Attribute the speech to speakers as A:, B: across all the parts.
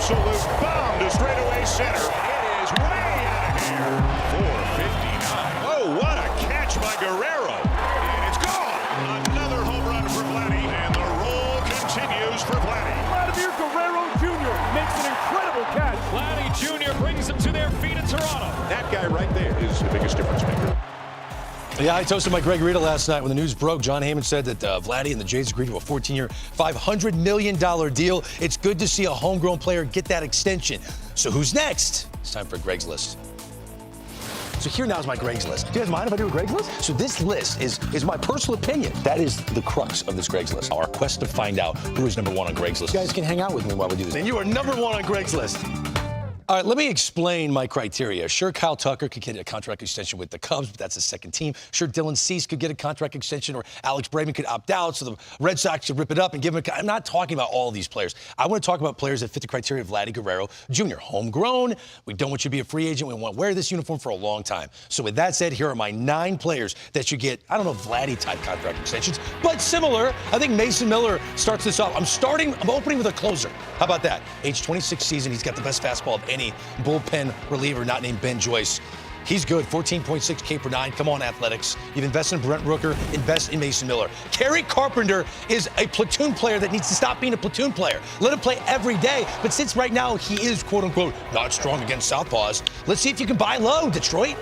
A: absolute bomb to straightaway center. It is way out of here. 459. Oh, what a catch by Guerrero. And it's gone. Another home run for Vladdy, and the roll continues for Vladdy.
B: Vladimir Guerrero Jr. makes an incredible catch.
C: Vladdy Jr. brings them to their feet in Toronto.
A: That guy right there is the biggest difference maker.
D: Yeah, I toasted my Greg Rita last night when the news broke. John Heyman said that Vladdy and the Jays agreed to a 14-year, $500 million deal. It's good to see a homegrown player get that extension. So who's next? It's time for Greg's List. So here now is my Greg's List. Do you guys mind if I do a Greg's List? So this list is my personal opinion. That is the crux of this Greg's List. Our quest to find out who is number one on Greg's List. You guys can hang out with me while we do this. And you are number one on Greg's List. All right, let me explain my criteria. Sure, Kyle Tucker could get a contract extension with the Cubs, but that's a second team. Sure, Dylan Cease could get a contract extension, or Alex Bregman could opt out, so the Red Sox should rip it up and give him I'm not talking about all of these players. I want to talk about players that fit the criteria of Vladdy Guerrero Jr. Homegrown. We don't want you to be a free agent. We want to wear this uniform for a long time. So with that said, here are my 9 players that should get, I don't know, Vladdy-type contract extensions, but similar. I think Mason Miller starts this off. I'm opening with a closer. How about that? Age 26 season, he's got the best fastball of any bullpen reliever not named Ben Joyce. He's good, 14.6 K per 9. Come on, Athletics. You've invested in Brent Rooker, invest in Mason Miller. Kerry Carpenter is a platoon player that needs to stop being a platoon player. Let him play every day. But since right now he is, quote unquote, not strong against southpaws, let's see if you can buy low, Detroit.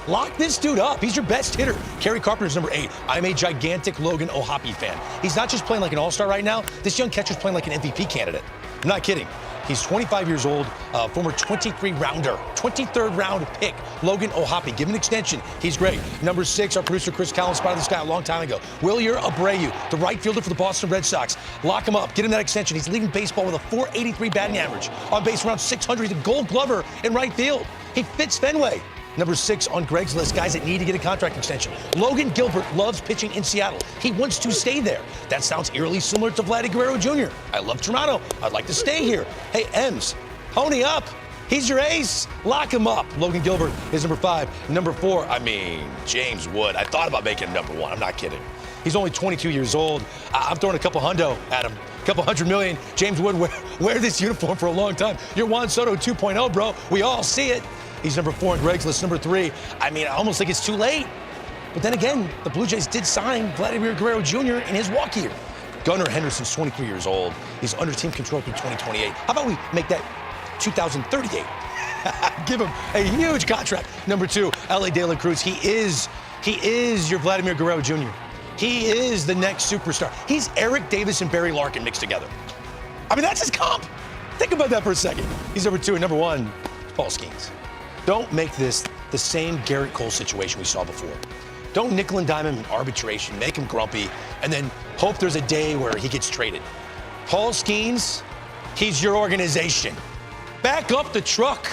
D: Lock this dude up. He's your best hitter. Kerry Carpenter's number 8. I'm a gigantic Logan O'Hoppe fan. He's not just playing like an all-star right now. This young catcher's playing like an MVP candidate. I'm not kidding. He's 25 years old, former 23-rounder, 23rd round pick, Logan O'Hoppe. Give him an extension. He's great. Number 6, our producer Chris Collins spotted this guy a long time ago. Wilyer Abreu, the right fielder for the Boston Red Sox. Lock him up. Get him that extension. He's leading baseball with a .483 batting average. On base around 600. He's a Gold Glover in right field. He fits Fenway. Number 6 on Greg's list, guys that need to get a contract extension. Logan Gilbert loves pitching in Seattle. He wants to stay there. That sounds eerily similar to Vladdy Guerrero Jr. I love Toronto. I'd like to stay here. Hey, Ems, pony up. He's your ace. Lock him up. Logan Gilbert is number 5. Number 4, James Wood. I thought about making him number 1. I'm not kidding. He's only 22 years old. I'm throwing a couple hundo at him. A couple $100 million. James Wood, wear this uniform for a long time. You're Juan Soto 2.0, bro. We all see it. He's number 4 on Greg's list. Number 3, I almost think it's too late. But then again, the Blue Jays did sign Vladimir Guerrero Jr. in his walk year. Gunnar Henderson's 23 years old. He's under team control through 2028. How about we make that 2038? Give him a huge contract. Number 2, L.A. De La Cruz. He is your Vladimir Guerrero Jr. He is the next superstar. He's Eric Davis and Barry Larkin mixed together. That's his comp. Think about that for a second. He's number 2, and number 1, Paul Skeens. Don't make this the same Garrett Cole situation we saw before. Don't nickel and dime him in arbitration, make him grumpy, and then hope there's a day where he gets traded. Paul Skeens, he's your organization. Back up the truck.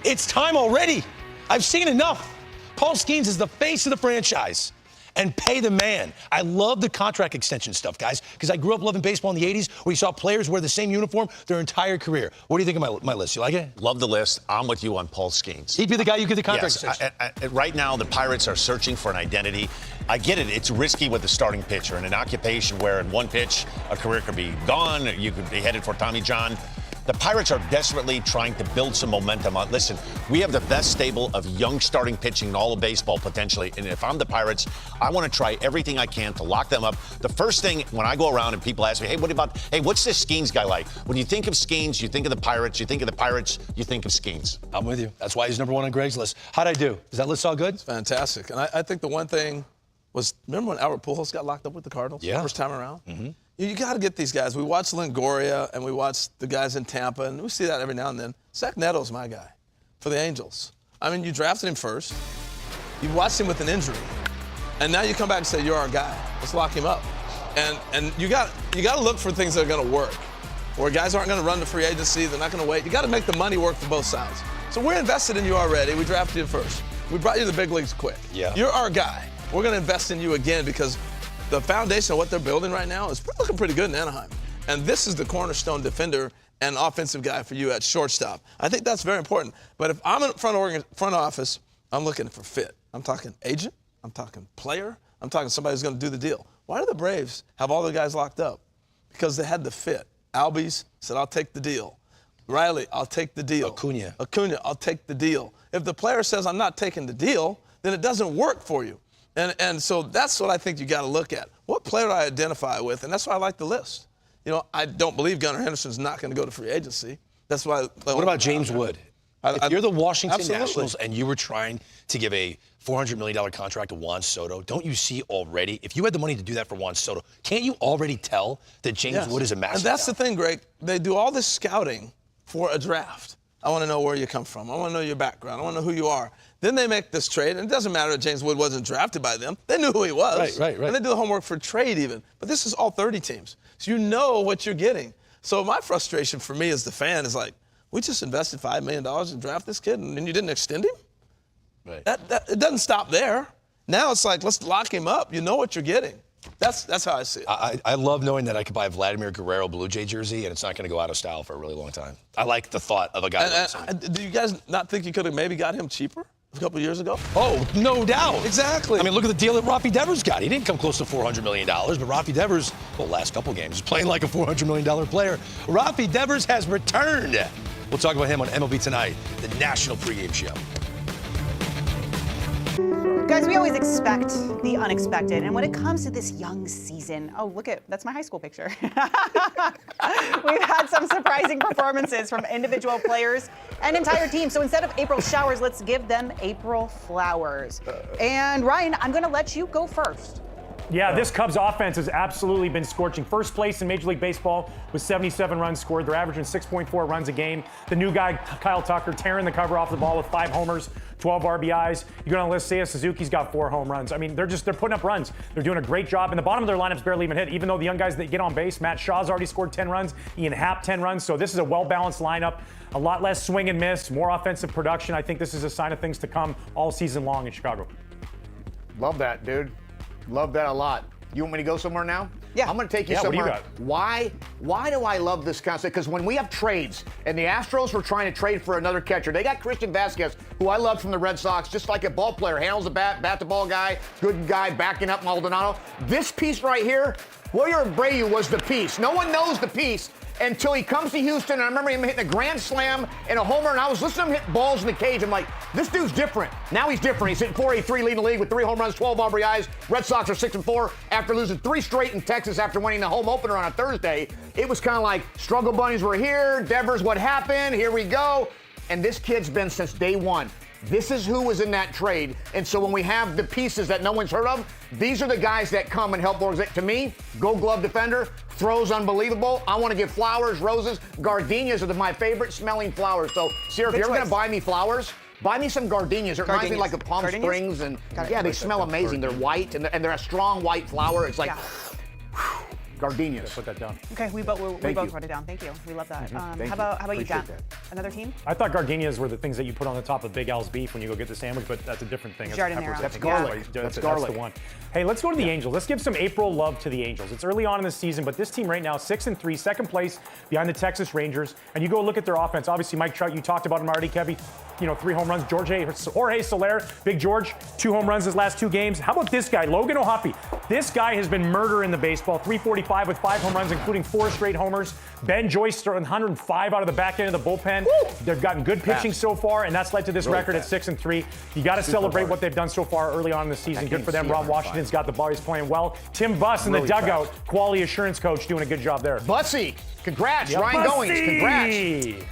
D: It's time already. I've seen enough. Paul Skeens is the face of the franchise. And pay the man. I love the contract extension stuff, guys, because I grew up loving baseball in the 80s where you saw players wear the same uniform their entire career. What do you think of my list? You like it?
E: Love the list. I'm with you on Paul Skeens.
D: He'd be the guy you get the contract extension.
E: Right now, the Pirates are searching for an identity. I get it. It's risky with the starting pitcher in an occupation where in one pitch a career could be gone. You could be headed for Tommy John. The Pirates are desperately trying to build some momentum. Listen, we have the best stable of young starting pitching in all of baseball potentially. And if I'm the Pirates, I want to try everything I can to lock them up. The first thing when I go around and people ask me, what's this Skeens guy like? When you think of Skeens, you think of the Pirates. You think of the Pirates, you think of Skeens.
D: I'm with you. That's why he's number 1 on Greg's list. How'd I do? Is that list all good?
F: It's fantastic. And I think the one thing was, remember when Albert Pujols got locked up with the Cardinals?
D: Yeah.
F: First time around?
D: Mm-hmm.
F: You got to get these guys. We watch Longoria and we watch the guys in Tampa, and we see that every now and then. Zach Neto's my guy for the Angels. You drafted him first. You watched him with an injury, and now you come back and say, you're our guy. Let's lock him up. And you got to look for things that are going to work, where guys aren't going to run to free agency. They're not going to wait. You got to make the money work for both sides. So we're invested in you already. We drafted you first. We brought you to the big leagues quick.
D: Yeah.
F: You're our guy. We're going to invest in you again because the foundation of what they're building right now is looking pretty good in Anaheim. And this is the cornerstone defender and offensive guy for you at shortstop. I think that's very important. But if I'm in front office, I'm looking for fit. I'm talking agent. I'm talking player. I'm talking somebody who's going to do the deal. Why do the Braves have all the guys locked up? Because they had the fit. Albies said, I'll take the deal. Riley, I'll take the deal.
D: Acuna,
F: I'll take the deal. If the player says, I'm not taking the deal, then it doesn't work for you. And so that's what I think you got to look at. What player do I identify with? And that's why I like the list. You know, I don't believe Gunnar Henderson's not going to go to free agency. That's why.
D: What about James Wood? If you're the Washington
F: Absolutely.
D: Nationals and you were trying to give a $400 million contract to Juan Soto, don't you see already, if you had the money to do that for Juan Soto, can't you already tell that James Wood is a massive
F: And that's
D: talent?
F: the thing, Greg. They do all this scouting for a draft. I want to know where you come from. I want to know your background. I want to know who you are. Then they make this trade, and it doesn't matter that James Wood wasn't drafted by them. They knew who he was.
D: Right.
F: And they do the homework for trade even. But this is all 30 teams. So you know what you're getting. So my frustration for me as the fan is like, we just invested $5 million to draft this kid, and then you didn't extend him?
D: Right.
F: It doesn't stop there. Now it's like, let's lock him up. You know what you're getting. That's how I see it.
D: I love knowing that I could buy a Vladimir Guerrero Blue Jay jersey and it's not going to go out of style for a really long time. I like the thought of a guy like that.
F: Do you guys not think you could have maybe got him cheaper a couple years ago?
D: Oh, no doubt.
F: Exactly.
D: I mean, look at the deal that Rafi Devers got. He didn't come close to $400 million, but Rafi Devers, well, last couple games, is playing like a $400 million player. Rafi Devers has returned. We'll talk about him on MLB Tonight, the national pregame show.
G: Guys, we always expect the unexpected. And when it comes to this young season, oh, that's my high school picture. We've had some surprising performances from individual players and entire teams. So instead of April showers, let's give them April flowers. And Ryan, I'm going to let you go first.
B: Yeah, this Cubs offense has absolutely been scorching. First place in Major League Baseball with 77 runs scored. They're averaging 6.4 runs a game. The new guy, Kyle Tucker, tearing the cover off the ball with 5 homers, 12 RBIs. You go on the list, Seiya Suzuki's got 4 home runs. I mean, they're putting up runs. They're doing a great job. And the bottom of their lineup's barely even hit, even though the young guys that get on base, Matt Shaw's already scored 10 runs, Ian Happ 10 runs. So this is a well-balanced lineup. A lot less swing and miss, more offensive production. I think this is a sign of things to come all season long in Chicago.
H: Love that, dude. Love that a lot. You want me to go somewhere now?
G: Yeah.
H: I'm going to take you
B: Yeah, what do you
H: somewhere. Why do I love this concept? Because when we have trades, and the Astros were trying to trade for another catcher, they got Christian Vasquez, who I love from the Red Sox, just like a ball player, handles the bat the ball guy, good guy, backing up Maldonado. This piece right here, Wilyer Abreu was the piece. No one knows the piece until he comes to Houston, and I remember him hitting a grand slam and a homer, and I was listening to him hit balls in the cage. I'm like, this dude's different. Now he's different. He's hitting .483, leading the league with 3 home runs, 12 RBIs. Red Sox are 6-4 after losing 3 straight in Texas after winning the home opener on a Thursday. It was kind of like, struggle bunnies were here, Devers, what happened? Here we go. And this kid's been since day one. This is who was in that trade. And so when we have the pieces that no one's heard of, these are the guys that come and help organize. To me, Gold Glove defender, throws unbelievable. I want to give flowers, roses. Gardenias are my favorite smelling flowers. So, Sierra, if you're ever going to buy me flowers, buy me some gardenias. It reminds me like of Palm Springs. And yeah, they smell amazing. They're white, and they're a strong white flower. It's like, gardenias.
B: Put that down.
G: Okay, we both wrote it down. Thank you. We love that. How about you, Dan? Another team?
B: I thought gardenias were the things that you put on the top of Big Al's beef when you go get the sandwich, but that's a different thing.
G: Jardinero.
H: That's garlic.
B: Yeah.
H: That's garlic.
B: the one. Hey, let's go to the Angels. Let's give some April love to the Angels. It's early on in the season, but this team right now, 6-3, second place behind the Texas Rangers. And you go look at their offense. Obviously, Mike Trout, you talked about him already, Kevy. 3 home runs. Jorge Soler, Big George, 2 home runs his last 2 games. How about this guy, Logan O'Hoppe? This guy has been murder in the baseball. 345 with 5 home runs, including 4 straight homers. Ben Joyce throwing 105 out of the back end of the bullpen. Woo! They've gotten good pitching so far, and that's led to this record at 6-3. You got to celebrate what they've done so far early on in the season. Good for them. Ron Washington's got the ball. He's playing well. Tim Buss in the dugout, quality assurance coach, doing a good job there.
H: Bussy, congrats. Ryan Goings, congrats.